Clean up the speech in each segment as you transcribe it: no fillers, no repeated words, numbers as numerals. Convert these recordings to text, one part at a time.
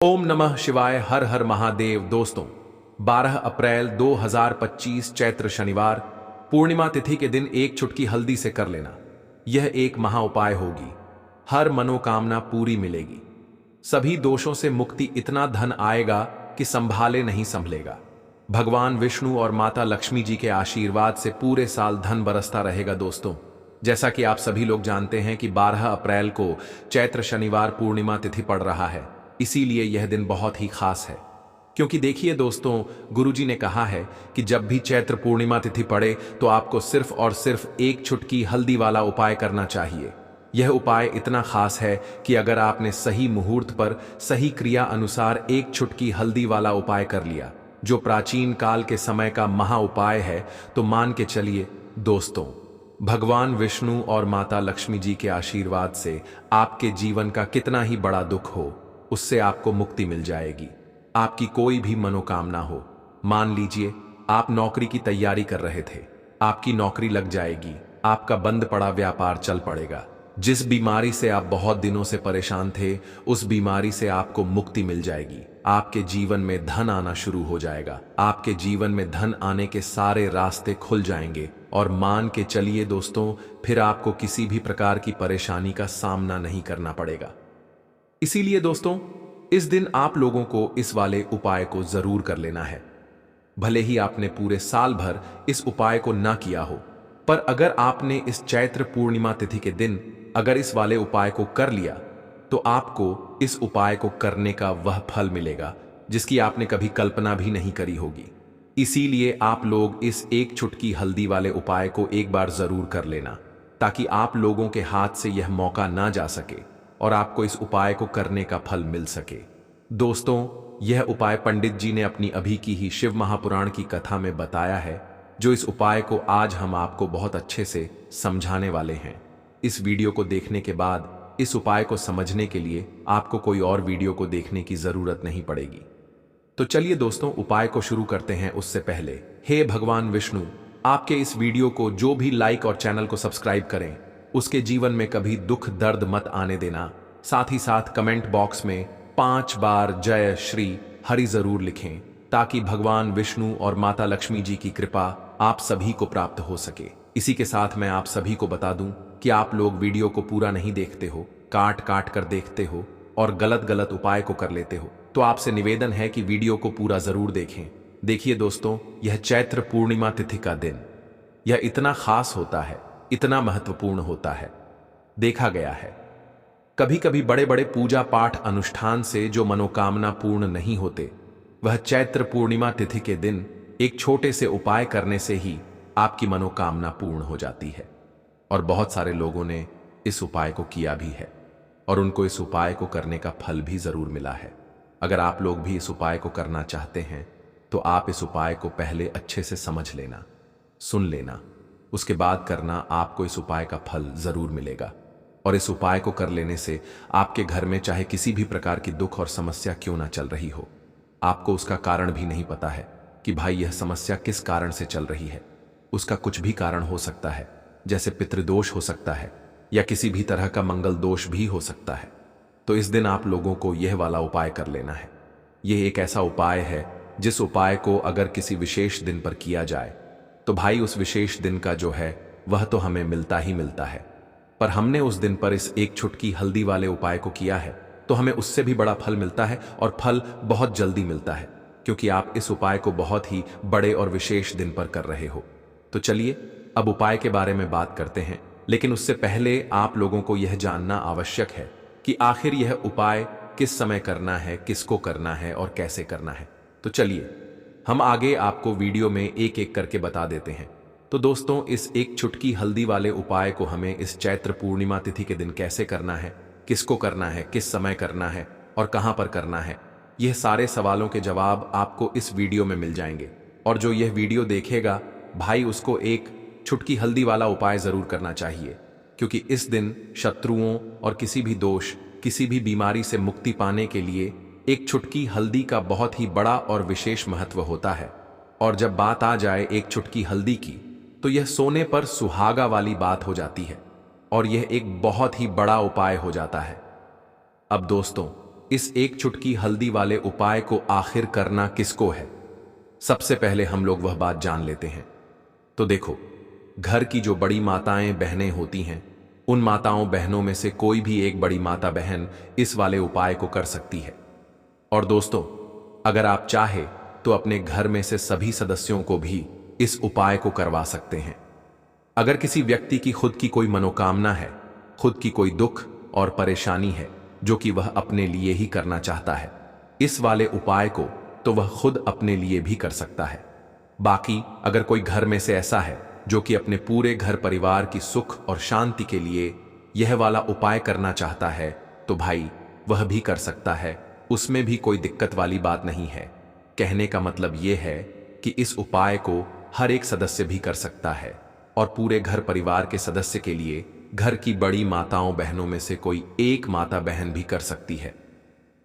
ओम नमः शिवाय। हर हर महादेव। दोस्तों, 12 अप्रैल 2025 चैत्र शनिवार पूर्णिमा तिथि के दिन एक चुटकी हल्दी से कर लेना। यह एक महा उपाय होगी। हर मनोकामना पूरी मिलेगी, सभी दोषों से मुक्ति, इतना धन आएगा कि संभाले नहीं संभलेगा। भगवान विष्णु और माता लक्ष्मी जी के आशीर्वाद से पूरे साल धन बरसता रहेगा। दोस्तों, जैसा कि आप सभी लोग जानते हैं कि 12 अप्रैल को चैत्र शनिवार पूर्णिमा तिथि पड़ रहा है, इसीलिए यह दिन बहुत ही खास है। क्योंकि देखिए दोस्तों, गुरुजी ने कहा है कि जब भी चैत्र पूर्णिमा तिथि पड़े तो आपको सिर्फ और सिर्फ एक चुटकी हल्दी वाला उपाय करना चाहिए। यह उपाय इतना खास है कि अगर आपने सही मुहूर्त पर सही क्रिया अनुसार एक चुटकी हल्दी वाला उपाय कर लिया, जो प्राचीन काल के समय का महा उपाय है, तो मान के चलिए दोस्तों, भगवान विष्णु और माता लक्ष्मी जी के आशीर्वाद से आपके जीवन का कितना ही बड़ा दुख हो, उससे आपको मुक्ति मिल जाएगी। आपकी कोई भी मनोकामना हो, मान लीजिए आप नौकरी की तैयारी कर रहे थे, आपकी नौकरी लग जाएगी, आपका बंद पड़ा व्यापार चल पड़ेगा। जिस बीमारी से आप बहुत दिनों से परेशान थे, उस बीमारी से आपको मुक्ति मिल जाएगी। आपके जीवन में धन आना शुरू हो जाएगा। आपके जीवन में धन आने के सारे रास्ते खुल जाएंगे और मान के चलिए दोस्तों, फिर आपको किसी भी प्रकार की परेशानी का सामना नहीं करना पड़ेगा। इसीलिए दोस्तों, इस दिन आप लोगों को इस वाले उपाय को जरूर कर लेना है। भले ही आपने पूरे साल भर इस उपाय को ना किया हो, पर अगर आपने इस चैत्र पूर्णिमा तिथि के दिन अगर इस वाले उपाय को कर लिया, तो आपको इस उपाय को करने का वह फल मिलेगा जिसकी आपने कभी कल्पना भी नहीं करी होगी। इसीलिए आप लोग इस एक चुटकी हल्दी वाले उपाय को एक बार जरूर कर लेना, ताकि आप लोगों के हाथ से यह मौका ना जा सके और आपको इस उपाय को करने का फल मिल सके। दोस्तों, यह उपाय पंडित जी ने अपनी अभी की ही शिव महापुराण की कथा में बताया है, जो इस उपाय को आज हम आपको बहुत अच्छे से समझाने वाले हैं। इस वीडियो को देखने के बाद इस उपाय को समझने के लिए आपको कोई और वीडियो को देखने की जरूरत नहीं पड़ेगी। तो चलिए दोस्तों, उपाय को शुरू करते हैं। उससे पहले, हे भगवान विष्णु, आपके इस वीडियो को जो भी लाइक और चैनल को सब्सक्राइब करें, उसके जीवन में कभी दुख दर्द मत आने देना। साथ ही साथ कमेंट बॉक्स में 5 बार जय श्री हरि जरूर लिखें, ताकि भगवान विष्णु और माता लक्ष्मी जी की कृपा आप सभी को प्राप्त हो सके। इसी के साथ मैं आप सभी को बता दूं कि आप लोग वीडियो को पूरा नहीं देखते हो, काट काट कर देखते हो और गलत गलत उपाय को कर लेते हो, तो आपसे निवेदन है कि वीडियो को पूरा जरूर देखें। देखिए दोस्तों, यह चैत्र पूर्णिमा तिथि का दिन, यह इतना खास होता है, इतना महत्वपूर्ण होता है। देखा गया है कभी कभी बड़े बड़े पूजा पाठ अनुष्ठान से जो मनोकामना पूर्ण नहीं होते, वह चैत्र पूर्णिमा तिथि के दिन एक छोटे से उपाय करने से ही आपकी मनोकामना पूर्ण हो जाती है। और बहुत सारे लोगों ने इस उपाय को किया भी है और उनको इस उपाय को करने का फल भी जरूर मिला है। अगर आप लोग भी इस उपाय को करना चाहते हैं, तो आप इस उपाय को पहले अच्छे से समझ लेना, सुन लेना, उसके बाद करना। आपको इस उपाय का फल जरूर मिलेगा। और इस उपाय को कर लेने से आपके घर में चाहे किसी भी प्रकार की दुख और समस्या क्यों ना चल रही हो, आपको उसका कारण भी नहीं पता है कि भाई यह समस्या किस कारण से चल रही है। उसका कुछ भी कारण हो सकता है, जैसे पितृदोष हो सकता है या किसी भी तरह का मंगल दोष भी हो सकता है। तो इस दिन आप लोगों को यह वाला उपाय कर लेना है। यह एक ऐसा उपाय है जिस उपाय को अगर किसी विशेष दिन पर किया जाए, तो भाई उस विशेष दिन का जो है वह तो हमें मिलता ही मिलता है। पर हमने उस दिन पर इस एक चुटकी हल्दी वाले उपाय को किया है, तो हमें उससे भी बड़ा फल मिलता है और फल बहुत जल्दी मिलता है, क्योंकि आप इस उपाय को बहुत ही बड़े और विशेष दिन पर कर रहे हो। तो चलिए अब उपाय के बारे में बात करते हैं, लेकिन उससे पहले आप लोगों को यह जानना आवश्यक है कि आखिर यह उपाय किस समय करना है, किसको करना है और कैसे करना है। तो चलिए हम आगे आपको वीडियो में एक एक करके बता देते हैं। तो दोस्तों, इस एक चुटकी हल्दी वाले उपाय को हमें इस चैत्र पूर्णिमा तिथि के दिन कैसे करना है, किसको करना है, किस समय करना है और कहां पर करना है, यह सारे सवालों के जवाब आपको इस वीडियो में मिल जाएंगे। और जो यह वीडियो देखेगा भाई, उसको एक चुटकी हल्दी वाला उपाय जरूर करना चाहिए, क्योंकि इस दिन शत्रुओं और किसी भी दोष, किसी भी बीमारी से मुक्ति पाने के लिए एक चुटकी हल्दी का बहुत ही बड़ा और विशेष महत्व होता है। और जब बात आ जाए एक चुटकी हल्दी की, तो यह सोने पर सुहागा वाली बात हो जाती है और यह एक बहुत ही बड़ा उपाय हो जाता है। अब दोस्तों, इस एक चुटकी हल्दी वाले उपाय को आखिर करना किसको है? सबसे पहले हम लोग वह बात जान लेते हैं। तो देखो, घर की जो बड़ी माताएं बहनें होती हैं, उन माताओं बहनों में से कोई भी एक बड़ी माता बहन इस वाले उपाय को कर सकती है। और दोस्तों, अगर आप चाहे तो अपने घर में से सभी सदस्यों को भी इस उपाय को करवा सकते हैं। अगर किसी व्यक्ति की खुद की कोई मनोकामना है, खुद की कोई दुख और परेशानी है जो कि वह अपने लिए ही करना चाहता है, इस वाले उपाय को तो वह खुद अपने लिए भी कर सकता है। बाकी अगर कोई घर में से ऐसा है जो कि अपने पूरे घर परिवार की सुख और शांति के लिए यह वाला उपाय करना चाहता है, तो भाई वह भी कर सकता है, उसमें भी कोई दिक्कत वाली बात नहीं है। कहने का मतलब यह है कि इस उपाय को हर एक सदस्य भी कर सकता है और पूरे घर परिवार के सदस्य के लिए घर की बड़ी माताओं बहनों में से कोई एक माता बहन भी कर सकती है।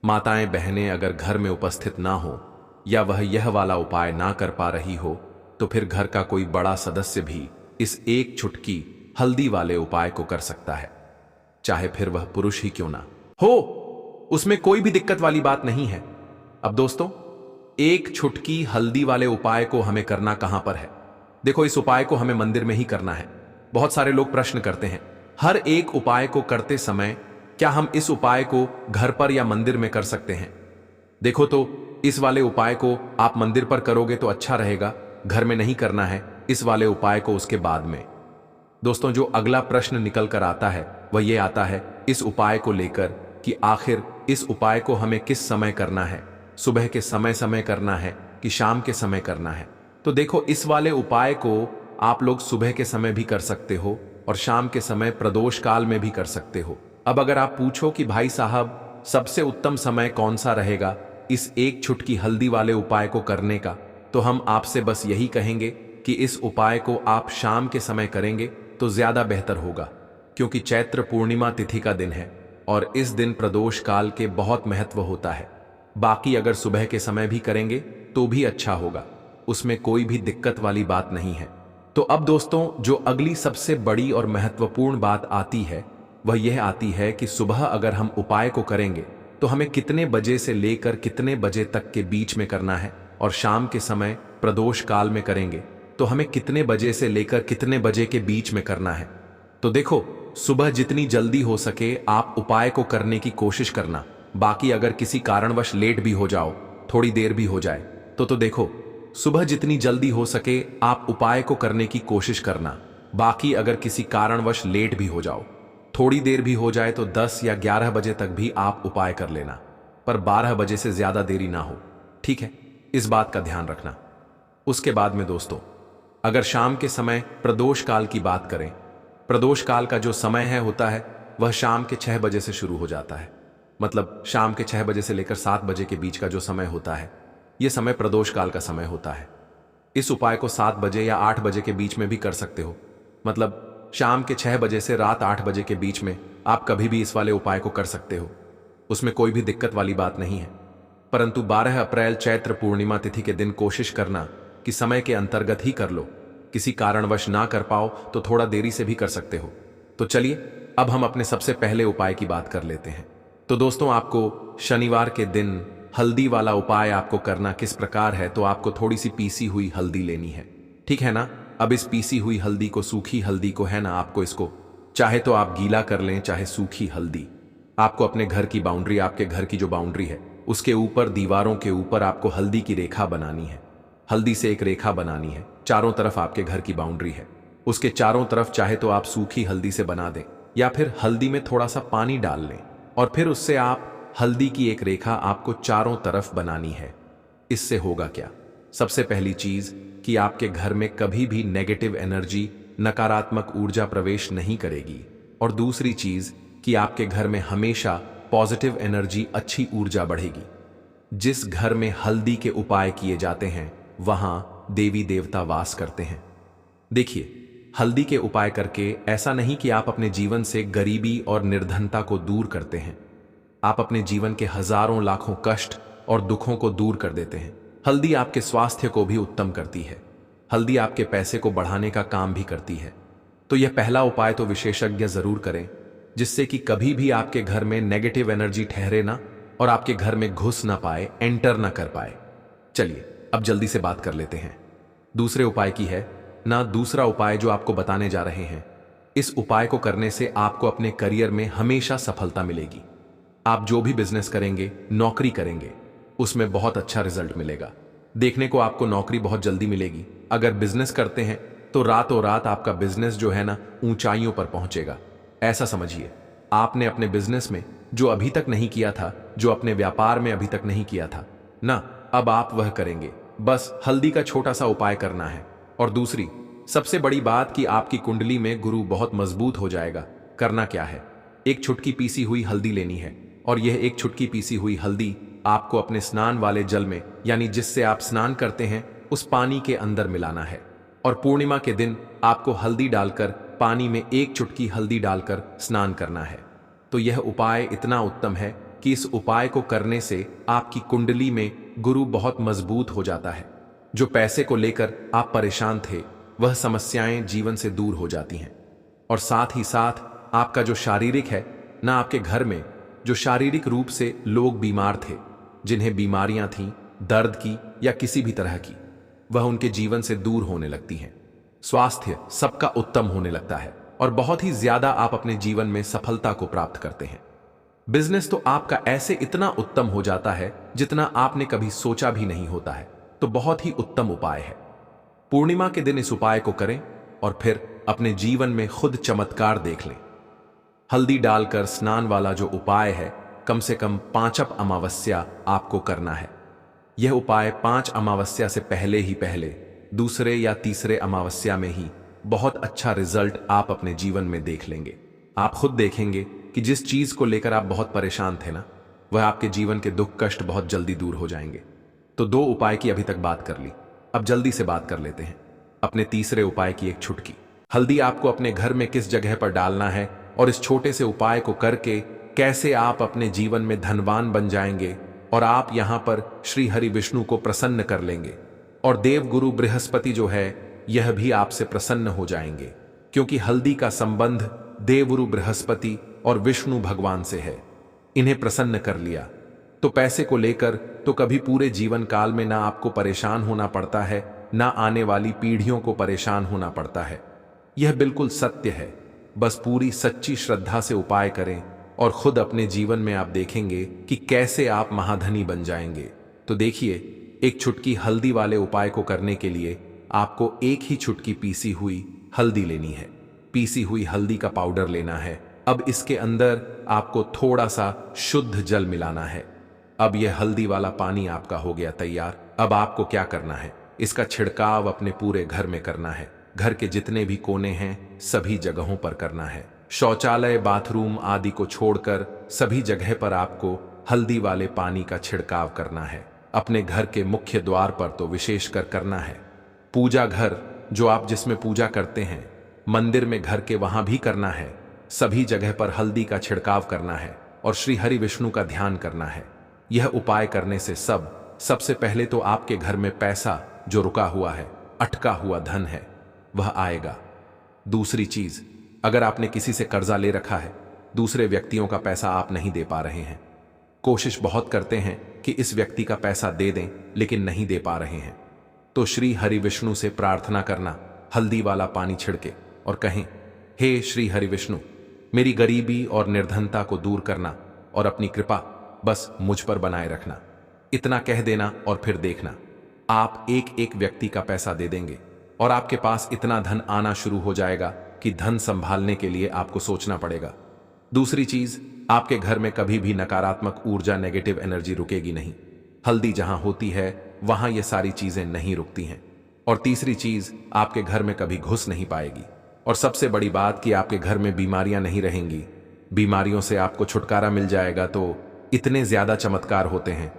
माताएं बहनें अगर घर में उपस्थित ना हो या वह यह वाला उपाय ना कर पा रही हो, तो फिर घर का कोई बड़ा सदस्य भी इस एक चुटकी हल्दी वाले उपाय को कर सकता है, चाहे फिर वह पुरुष ही क्यों ना हो। उसमें कोई भी दिक्कत वाली बात नहीं है। अब दोस्तों, एक चुटकी हल्दी वाले उपाय को हमें करना कहां पर है? देखो, इस उपाय को हमें मंदिर में ही करना है। बहुत सारे लोग प्रश्न करते हैं, हर एक उपाय को करते समय क्या हम इस उपाय को घर पर या मंदिर में कर सकते हैं? देखो, तो इस वाले उपाय को आप मंदिर पर करोगे तो अच्छा रहेगा, घर में नहीं करना है इस वाले उपाय को उसके बाद में। दोस्तों, जो अगला प्रश्न निकल कर आता है वह यह आता है इस उपाय को लेकर कि आखिर इस उपाय को हमें किस समय करना है, सुबह के समय करना है कि शाम के समय करना है? तो देखो, इस वाले उपाय को आप लोग सुबह के समय भी कर सकते हो और शाम के समय प्रदोष काल में भी कर सकते हो। अब अगर आप पूछो कि भाई साहब सबसे उत्तम समय कौन सा रहेगा इस एक चुटकी हल्दी वाले उपाय को करने का, तो हम आपसे बस यही कहेंगे कि इस उपाय को आप शाम के समय करेंगे तो ज्यादा बेहतर होगा, क्योंकि चैत्र पूर्णिमा तिथि का दिन है और इस दिन प्रदोष काल के बहुत महत्व होता है। बाकी अगर सुबह के समय भी करेंगे तो भी अच्छा होगा, उसमें कोई भी दिक्कत वाली बात नहीं है। तो अब दोस्तों, जो अगली सबसे बड़ी और महत्वपूर्ण बात आती है वह यह आती है कि सुबह अगर हम उपाय को करेंगे तो हमें कितने बजे से लेकर कितने बजे तक के बीच में करना है, और शाम के समय प्रदोष काल में करेंगे तो हमें कितने बजे से लेकर कितने बजे के बीच में करना है। तो देखो, सुबह जितनी जल्दी हो सके आप उपाय को करने की कोशिश करना। बाकी अगर किसी कारणवश लेट भी हो जाओ, थोड़ी देर भी हो जाए, तो देखो, सुबह जितनी जल्दी हो सके आप उपाय को करने की कोशिश करना। बाकी अगर किसी कारणवश लेट भी हो जाओ, थोड़ी देर भी हो जाए, तो 10 या 11 बजे तक भी आप उपाय कर लेना, पर 12 बजे से ज्यादा देरी ना हो, ठीक है? इस बात का ध्यान रखना। उसके बाद में दोस्तों, अगर शाम के समय प्रदोष काल की बात करें, प्रदोष काल का जो समय है होता है वह शाम के 6 बजे से शुरू हो जाता है। मतलब शाम के 6 बजे से लेकर 7 बजे के बीच का जो समय होता है, यह समय प्रदोष काल का समय होता है। इस उपाय को 7 बजे या 8 बजे के बीच में भी कर सकते हो। मतलब शाम के 6 बजे से रात 8 बजे के बीच में आप कभी भी इस वाले उपाय को कर सकते हो, उसमें कोई भी दिक्कत वाली बात नहीं है। परंतु 12 अप्रैल चैत्र पूर्णिमा तिथि के दिन कोशिश करना कि समय के अंतर्गत ही कर लो। किसी कारणवश ना कर पाओ तो थोड़ा देरी से भी कर सकते हो। तो चलिए, अब हम अपने सबसे पहले उपाय की बात कर लेते हैं। तो दोस्तों, आपको शनिवार के दिन हल्दी वाला उपाय आपको करना किस प्रकार है, तो आपको थोड़ी सी पीसी हुई हल्दी लेनी है, ठीक है ना? अब इस पीसी हुई हल्दी को, सूखी हल्दी को है ना, आपको इसको चाहे तो आप गीला कर लें, चाहे सूखी हल्दी। आपको अपने घर की बाउंड्री, आपके घर की जो बाउंड्री है उसके ऊपर, दीवारों के ऊपर आपको हल्दी की रेखा बनानी है। हल्दी से एक रेखा बनानी है, चारों तरफ आपके घर की बाउंड्री है, उसके चारों तरफ चाहे तो आप सूखी हल्दी से बना दें या फिर हल्दी में थोड़ा सा पानी डाल लें और फिर उससे आप हल्दी की एक रेखा आपको चारों तरफ बनानी है। इससे होगा क्या? सबसे पहली चीज कि आपके घर में कभी भी नेगेटिव एनर्जी, नकारात्मक ऊर्जा प्रवेश नहीं करेगी, और दूसरी चीज कि आपके घर में हमेशा पॉजिटिव एनर्जी, अच्छी ऊर्जा बढ़ेगी। जिस घर में हल्दी के उपाय किए जाते हैं वहां देवी देवता वास करते हैं। देखिए, हल्दी के उपाय करके ऐसा नहीं कि आप अपने जीवन से गरीबी और निर्धनता को दूर करते हैं, आप अपने जीवन के हजारों लाखों कष्ट और दुखों को दूर कर देते हैं। हल्दी आपके स्वास्थ्य को भी उत्तम करती है, हल्दी आपके पैसे को बढ़ाने का काम भी करती है। तो यह पहला उपाय तो विशेषज्ञ जरूर करें, जिससे कि कभी भी आपके घर में नेगेटिव एनर्जी ठहरे ना और आपके घर में घुस ना पाए, एंटर ना कर पाए। चलिए अब जल्दी से बात कर लेते हैं दूसरे उपाय की है ना। दूसरा उपाय जो आपको बताने जा रहे हैं, इस उपाय को करने से आपको अपने करियर में हमेशा सफलता मिलेगी। आप जो भी बिजनेस करेंगे, नौकरी करेंगे, उसमें बहुत अच्छा रिजल्ट मिलेगा। देखने को आपको नौकरी बहुत जल्दी मिलेगी। अगर बिजनेस करते हैं तो रातों रात आपका बिजनेस जो है ना ऊंचाइयों पर पहुंचेगा। ऐसा समझिए, आपने अपने बिजनेस में जो अभी तक नहीं किया था, जो अपने व्यापार में अभी तक नहीं किया था ना, अब आप वह करेंगे। बस हल्दी का छोटा सा उपाय करना है। और दूसरी सबसे बड़ी बात कि आपकी कुंडली में गुरु बहुत मजबूत हो जाएगा। करना क्या है, एक चुटकी पीसी हुई हल्दी लेनी है और यह एक चुटकी पीसी हुई हल्दी आपको अपने स्नान वाले जल में, यानी जिससे आप स्नान करते हैं, उस पानी के अंदर मिलाना है। और पूर्णिमा के दिन आपको हल्दी डालकर, पानी में एक चुटकी हल्दी डालकर स्नान करना है। तो यह उपाय इतना उत्तम है कि इस उपाय को करने से आपकी कुंडली में गुरु बहुत मजबूत हो जाता है। जो पैसे को लेकर आप परेशान थे, वह समस्याएं जीवन से दूर हो जाती हैं। और साथ ही साथ आपका जो शारीरिक है ना, आपके घर में जो शारीरिक रूप से लोग बीमार थे, जिन्हें बीमारियां थीं, दर्द की या किसी भी तरह की, वह उनके जीवन से दूर होने लगती हैं। स्वास्थ्य सबका उत्तम होने लगता है और बहुत ही ज्यादा आप अपने जीवन में सफलता को प्राप्त करते हैं। बिजनेस तो आपका ऐसे इतना उत्तम हो जाता है जितना आपने कभी सोचा भी नहीं होता है। तो बहुत ही उत्तम उपाय है। पूर्णिमा के दिन इस उपाय को करें और फिर अपने जीवन में खुद चमत्कार देख लें। हल्दी डालकर स्नान वाला जो उपाय है, कम से कम 5 अमावस्या आपको करना है। यह उपाय 5 अमावस्या से पहले ही पहले, दूसरे या तीसरे अमावस्या में ही बहुत अच्छा रिजल्ट आप अपने जीवन में देख लेंगे। आप खुद देखेंगे कि जिस चीज को लेकर आप बहुत परेशान थे ना, वह आपके जीवन के दुख कष्ट बहुत जल्दी दूर हो जाएंगे। तो 2 उपाय की अभी तक बात कर ली, अब जल्दी से बात कर लेते हैं अपने तीसरे उपाय की। एक चुटकी हल्दी आपको अपने घर में किस जगह पर डालना है और इस छोटे से उपाय को करके कैसे आप अपने जीवन में धनवान बन जाएंगे और आप यहां पर श्री हरि विष्णु को प्रसन्न कर लेंगे। और देव गुरु बृहस्पति जो है, यह भी आपसे प्रसन्न हो जाएंगे, क्योंकि हल्दी का संबंध देवगुरु बृहस्पति और विष्णु भगवान से है। इन्हें प्रसन्न कर लिया तो पैसे को लेकर तो कभी पूरे जीवन काल में ना आपको परेशान होना पड़ता है, ना आने वाली पीढ़ियों को परेशान होना पड़ता है। यह बिल्कुल सत्य है। बस पूरी सच्ची श्रद्धा से उपाय करें और खुद अपने जीवन में आप देखेंगे कि कैसे आप महाधनी बन जाएंगे। तो देखिए, एक चुटकी हल्दी वाले उपाय को करने के लिए आपको एक ही चुटकी पीसी हुई हल्दी लेनी है। पीसी हुई हल्दी का पाउडर लेना है। अब इसके अंदर आपको थोड़ा सा शुद्ध जल मिलाना है। अब यह हल्दी वाला पानी आपका हो गया तैयार। अब आपको क्या करना है, इसका छिड़काव अपने पूरे घर में करना है। घर के जितने भी कोने हैं, सभी जगहों पर करना है। शौचालय, बाथरूम आदि को छोड़कर सभी जगह पर आपको हल्दी वाले पानी का छिड़काव करना है। अपने घर के मुख्य द्वार पर तो विशेषकर करना है। पूजा घर जो आप जिसमें पूजा करते हैं, मंदिर में घर के वहां भी करना है। सभी जगह पर हल्दी का छिड़काव करना है और श्री हरि विष्णु का ध्यान करना है। यह उपाय करने से सबसे पहले तो आपके घर में पैसा जो रुका हुआ है, अटका हुआ धन है, वह आएगा। दूसरी चीज, अगर आपने किसी से कर्जा ले रखा है, दूसरे व्यक्तियों का पैसा आप नहीं दे पा रहे हैं, कोशिश बहुत करते हैं कि इस व्यक्ति का पैसा दे दें, लेकिन नहीं दे पा रहे हैं, तो श्री हरि विष्णु से प्रार्थना करना, हल्दी वाला पानी छिड़के और कहें, हे श्री हरि विष्णु, मेरी गरीबी और निर्धनता को दूर करना और अपनी कृपा बस मुझ पर बनाए रखना। इतना कह देना और फिर देखना, आप एक एक व्यक्ति का पैसा दे देंगे और आपके पास इतना धन आना शुरू हो जाएगा कि धन संभालने के लिए आपको सोचना पड़ेगा। दूसरी चीज, आपके घर में कभी भी नकारात्मक ऊर्जा, नेगेटिव एनर्जी रुकेगी नहीं। हल्दी जहां होती है वहां ये सारी चीजें नहीं रुकती हैं। और तीसरी चीज, आपके घर में कभी घुस नहीं पाएगी। और सबसे बड़ी बात कि आपके घर में बीमारियां नहीं रहेंगी। बीमारियों से आपको छुटकारा मिल जाएगा। तो इतने ज्यादा चमत्कार होते हैं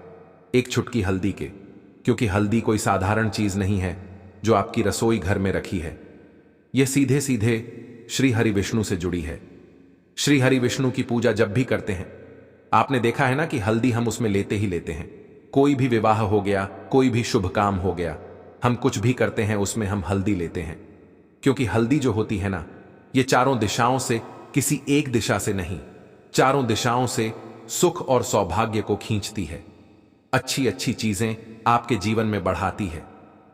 एक चुटकी हल्दी के, क्योंकि हल्दी कोई साधारण चीज नहीं है जो आपकी रसोई घर में रखी है। यह सीधे सीधे श्री हरि विष्णु से जुड़ी है। श्री हरि विष्णु की पूजा जब भी करते हैं, आपने देखा है ना कि हल्दी हम उसमें लेते ही लेते हैं। कोई भी विवाह हो गया, कोई भी शुभ काम हो गया, हम कुछ भी करते हैं उसमें हम हल्दी लेते हैं। क्योंकि हल्दी जो होती है ना, ये चारों दिशाओं से, किसी एक दिशा से नहीं, चारों दिशाओं से सुख और सौभाग्य को खींचती है। अच्छी अच्छी चीजें आपके जीवन में बढ़ाती है,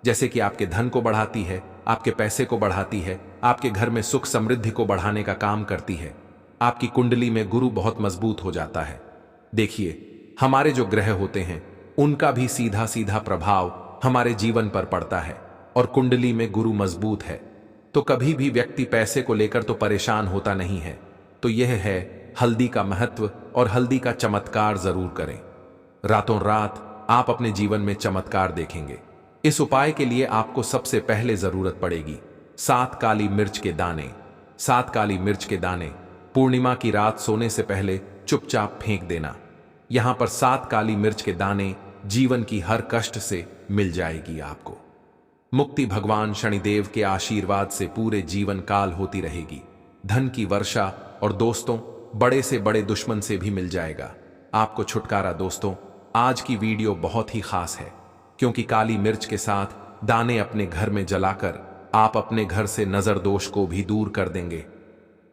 जैसे कि आपके धन को बढ़ाती है, आपके पैसे को बढ़ाती है, आपके घर में सुख समृद्धि को बढ़ाने का काम करती है। आपकी कुंडली में गुरु बहुत मजबूत हो जाता है। देखिए, हमारे जो ग्रह होते हैं उनका भी सीधा सीधा प्रभाव हमारे जीवन पर पड़ता है, और कुंडली में गुरु मजबूत है तो कभी भी व्यक्ति पैसे को लेकर तो परेशान होता नहीं है। तो यह है हल्दी का महत्व, और हल्दी का चमत्कार जरूर करें। रातों रात आप अपने जीवन में चमत्कार देखेंगे। इस उपाय के लिए आपको सबसे पहले जरूरत पड़ेगी 7 काली मिर्च के दाने। 7 काली मिर्च के दाने पूर्णिमा की रात सोने से पहले चुपचाप फेंक देना। यहां पर 7 काली मिर्च के दाने जीवन की हर कष्ट से मिल जाएगी आपको मुक्ति। भगवान शनिदेव के आशीर्वाद से पूरे जीवन काल होती रहेगी। धन की वर्षा, और दोस्तों बड़े से बड़े दुश्मन से भी मिल जाएगा आपको छुटकारा। दोस्तों, आज की वीडियो बहुत ही खास है, क्योंकि काली मिर्च के साथ दाने अपने घर में जलाकर आप अपने घर से नजर दोष को भी दूर कर देंगे।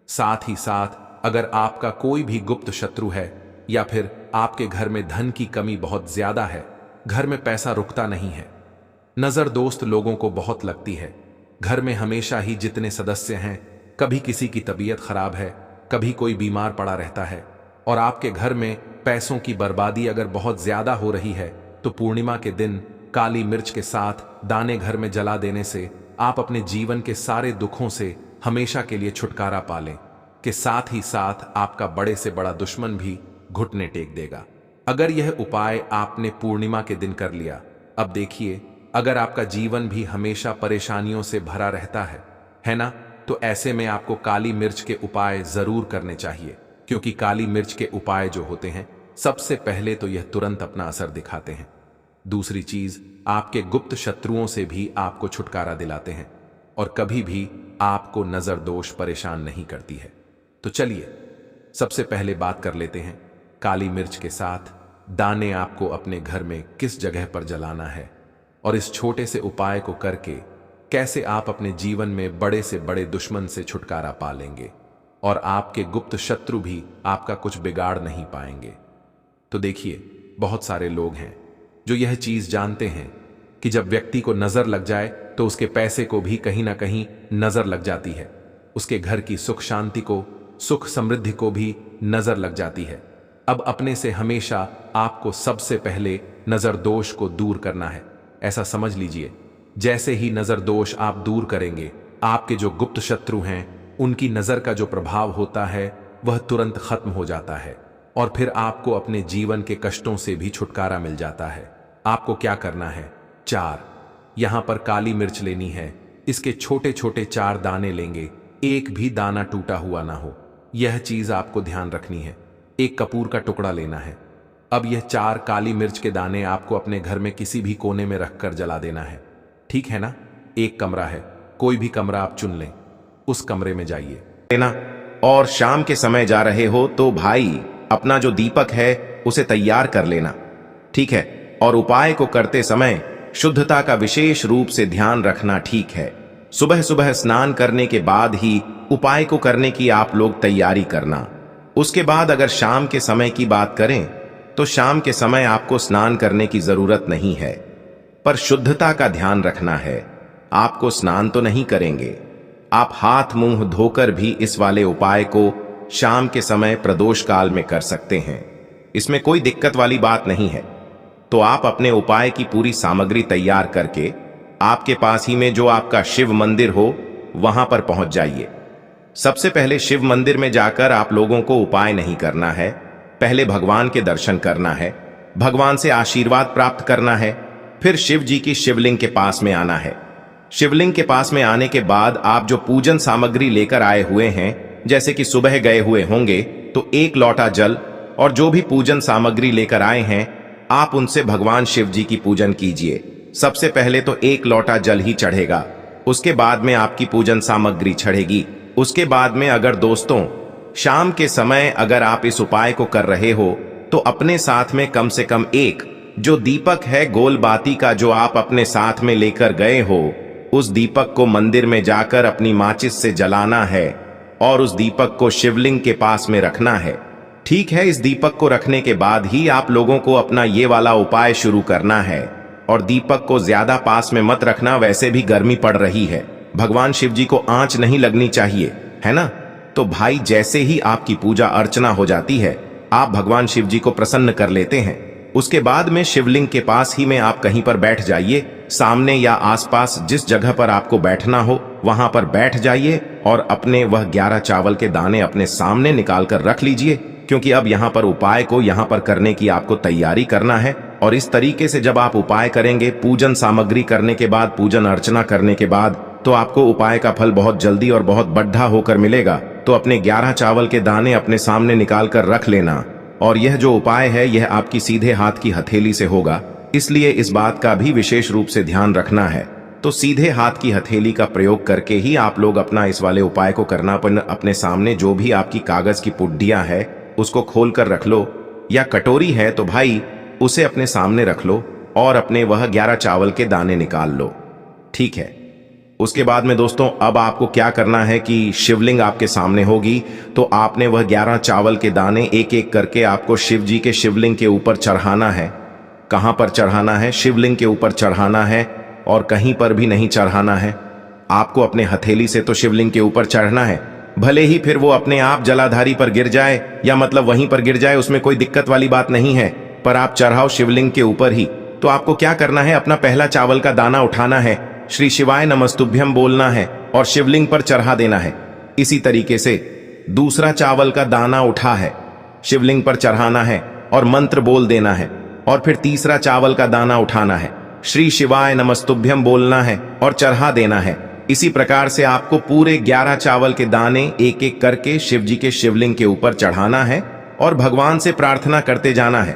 साथ ही साथ अगर आपका कोई भी गुप्त शत्रु है, या फिर आपके घर में धन की कमी बहुत ज्यादा है, घर में पैसा रुकता नहीं है, नजर दोस्त लोगों को बहुत लगती है, घर में हमेशा ही जितने सदस्य हैं, कभी किसी की तबीयत खराब है, कभी कोई बीमार पड़ा रहता है, और आपके घर में पैसों की बर्बादी अगर बहुत ज्यादा हो रही है, तो पूर्णिमा के दिन काली मिर्च के साथ दाने घर में जला देने से आप अपने जीवन के सारे दुखों से हमेशा के लिए छुटकारा पा लें, के साथ ही साथ आपका बड़े से बड़ा दुश्मन भी घुटने टेक देगा। अगर यह उपाय आपने पूर्णिमा के दिन कर लिया, अब देखिए, अगर आपका जीवन भी हमेशा परेशानियों से भरा रहता है ना, तो ऐसे में आपको काली मिर्च के उपाय जरूर करने चाहिए, क्योंकि काली मिर्च के उपाय जो होते हैं, सबसे पहले तो यह तुरंत अपना असर दिखाते हैं। दूसरी चीज, आपके गुप्त शत्रुओं से भी आपको छुटकारा दिलाते हैं, और कभी भी आपको नजर दोष परेशान नहीं करती है। तो चलिए सबसे पहले बात कर लेते हैं काली मिर्च के साथ दाने आपको अपने घर में किस जगह पर जलाना है, और इस छोटे से उपाय को करके कैसे आप अपने जीवन में बड़े से बड़े दुश्मन से छुटकारा पा लेंगे, और आपके गुप्त शत्रु भी आपका कुछ बिगाड़ नहीं पाएंगे। तो देखिए, बहुत सारे लोग हैं जो यह चीज जानते हैं कि जब व्यक्ति को नजर लग जाए तो उसके पैसे को भी कहीं ना कहीं नजर लग जाती है, उसके घर की सुख शांति को, सुख समृद्धि को भी नजर लग जाती है। अब अपने से हमेशा आपको सबसे पहले नजर दोष को दूर करना है। ऐसा समझ लीजिए, जैसे ही नजर दोष आप दूर करेंगे, आपके जो गुप्त शत्रु हैं उनकी नजर का जो प्रभाव होता है वह तुरंत खत्म हो जाता है, और फिर आपको अपने जीवन के कष्टों से भी छुटकारा मिल जाता है। आपको क्या करना है, 4 यहां पर काली मिर्च लेनी है। इसके छोटे छोटे 4 दाने लेंगे, एक भी दाना टूटा हुआ ना हो, यह चीज आपको ध्यान रखनी है। एक कपूर का टुकड़ा लेना है। अब यह 4 काली मिर्च के दाने आपको अपने घर में किसी भी कोने में रखकर जला देना है, ठीक है ना। एक कमरा है, कोई भी कमरा आप चुन लें, उस कमरे में जाइए लेना। और शाम के समय जा रहे हो तो भाई अपना जो दीपक है उसे तैयार कर लेना, ठीक है। और उपाय को करते समय शुद्धता का विशेष रूप से ध्यान रखना, ठीक है। सुबह सुबह स्नान करने के बाद ही उपाय को करने की आप लोग तैयारी करना। उसके बाद अगर शाम के समय की बात करें तो शाम के समय आपको स्नान करने की जरूरत नहीं है, पर शुद्धता का ध्यान रखना है। आपको स्नान तो नहीं करेंगे, आप हाथ मुंह धोकर भी इस वाले उपाय को शाम के समय प्रदोष काल में कर सकते हैं। इसमें कोई दिक्कत वाली बात नहीं है। तो आप अपने उपाय की पूरी सामग्री तैयार करके आपके पास ही में जो आपका शिव मंदिर हो वहां पर पहुंच जाइए। सबसे पहले शिव मंदिर में जाकर आप लोगों को उपाय नहीं करना है, पहले भगवान के दर्शन करना है, भगवान से आशीर्वाद प्राप्त करना है, फिर शिव जी की शिवलिंग के पास में आना है। शिवलिंग के पास में आने के बाद आप जो पूजन सामग्री लेकर आए हुए हैं, जैसे कि सुबह गए हुए होंगे तो 1 लोटा जल और जो भी पूजन सामग्री लेकर आए हैं आप उनसे भगवान शिव जी की पूजन कीजिए। सबसे पहले तो 1 लोटा जल ही चढ़ेगा, उसके बाद में आपकी पूजन सामग्री चढ़ेगी। उसके बाद में अगर दोस्तों शाम के समय अगर आप इस उपाय को कर रहे हो तो अपने साथ में कम से कम एक जो दीपक है गोल बाती का जो आप अपने साथ में लेकर गए हो, उस दीपक को मंदिर में जाकर अपनी माचिस से जलाना है और उस दीपक को शिवलिंग के पास में रखना है, ठीक है, इस दीपक को रखने के बाद ही आप लोगों को अपना ये वाला उपाय शुरू करना है। और दीपक को ज्यादा पास में मत रखना, वैसे भी गर्मी पड़ रही है, भगवान शिव जी को आंच नहीं लगनी चाहिए, है ना। तो भाई जैसे ही आपकी पूजा अर्चना हो जाती है, आप भगवान शिव जी को प्रसन्न कर लेते हैं। उसके बाद में शिवलिंग के पास ही में आप कहीं पर बैठ जाइए, सामने या आसपास जिस जगह पर आपको बैठना हो वहां पर बैठ जाइए और अपने वह 11 चावल के दाने अपने सामने निकाल कर रख लीजिए, क्योंकि अब यहाँ पर उपाय को यहाँ पर करने की आपको तैयारी करना है। और इस तरीके से जब आप उपाय करेंगे, पूजन सामग्री करने के बाद, पूजन अर्चना करने के बाद, तो आपको उपाय का फल बहुत जल्दी और बहुत बढ़ा होकर मिलेगा। तो अपने 11 चावल के दाने अपने सामने निकाल कर रख लेना। और यह जो उपाय है यह आपकी सीधे हाथ की हथेली से होगा, इसलिए इस बात का भी विशेष रूप से ध्यान रखना है। तो सीधे हाथ की हथेली का प्रयोग करके ही आप लोग अपना इस वाले उपाय को करना। अपने सामने जो भी आपकी कागज की पुड्डियां है उसको खोल कर रख लो, या कटोरी है तो भाई उसे अपने सामने रख लो और अपने वह 11 चावल के दाने निकाल लो, ठीक है। उसके बाद में दोस्तों अब आपको क्या करना है कि शिवलिंग आपके सामने होगी, तो आपने वह 11 चावल के दाने एक एक करके आपको शिव जी के शिवलिंग के ऊपर चढ़ाना है। कहां पर चढ़ाना है? शिवलिंग के ऊपर चढ़ाना है, और कहीं पर भी नहीं चढ़ाना है। आपको अपने हथेली से तो शिवलिंग के ऊपर चढ़ना है, भले ही फिर वो अपने आप जलाधारी पर गिर जाए या मतलब वहीं पर गिर जाए, उसमें कोई दिक्कत वाली बात नहीं है, पर आप चढ़ाओ शिवलिंग के ऊपर ही। तो आपको क्या करना है, अपना पहला चावल का दाना उठाना है, श्री शिवाय नमस्तुभ्यम बोलना है और शिवलिंग पर चढ़ा देना है। इसी तरीके से दूसरा चावल का दाना उठा है, शिवलिंग पर चढ़ाना है और मंत्र बोल देना है। और फिर तीसरा चावल का दाना उठाना है, श्री शिवाय नमस्तुभ्यम बोलना है और चढ़ा देना है। इसी प्रकार से आपको पूरे 11 चावल के दाने एक एक करके शिव जी के शिवलिंग के ऊपर चढ़ाना है और भगवान से प्रार्थना करते जाना है।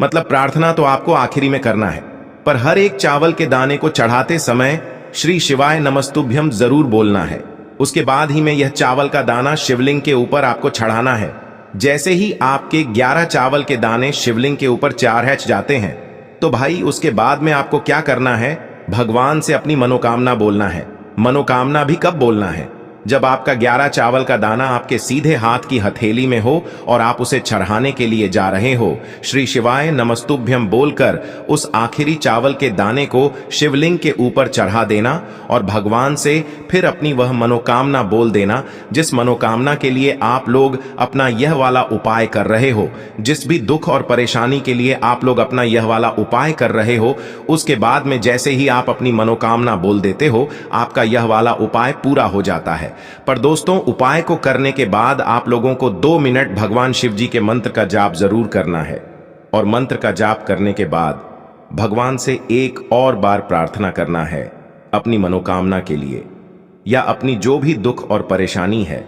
मतलब प्रार्थना तो आपको आखिरी में करना है, पर हर एक चावल के दाने को चढ़ाते समय श्री शिवाय नमस्तुभ्यम जरूर बोलना है। उसके बाद ही में यह चावल का दाना शिवलिंग के ऊपर आपको चढ़ाना है। जैसे ही आपके 11 चावल के दाने शिवलिंग के ऊपर चढ़ जाते हैं, तो भाई उसके बाद में आपको क्या करना है, भगवान से अपनी मनोकामना बोलना है। मनोकामना भी कब बोलना है? जब आपका 11 चावल का दाना आपके सीधे हाथ की हथेली में हो और आप उसे चढ़ाने के लिए जा रहे हो। श्री शिवाय नमस्तुभ्यम बोलकर उस आखिरी चावल के दाने को शिवलिंग के ऊपर चढ़ा देना और भगवान से फिर अपनी वह मनोकामना बोल देना, जिस मनोकामना के लिए आप लोग अपना यह वाला उपाय कर रहे हो। जिस भी दुख और परेशानी के लिए आप लोग अपना यह वाला उपाय कर रहे हो, उसके बाद में जैसे ही आप अपनी मनोकामना बोल देते हो, आपका यह वाला उपाय पूरा हो जाता है। पर दोस्तों, उपाय को करने के बाद आप लोगों को 2 मिनट भगवान शिव जी के मंत्र का जाप जरूर करना है। और मंत्र का जाप करने के बाद भगवान से एक और बार प्रार्थना करना है अपनी मनोकामना के लिए, या अपनी जो भी दुख और परेशानी है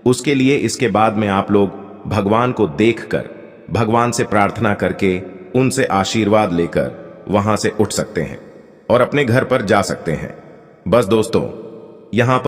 उसके लिए। इसके बाद में आप लोग भगवान को देखकर, भगवान से प्रार्थना करके, उनसे आशीर्वाद लेकर वहां से उठ सकते हैं और अपने घर पर जा सकते हैं। बस दोस्तों, यहां पर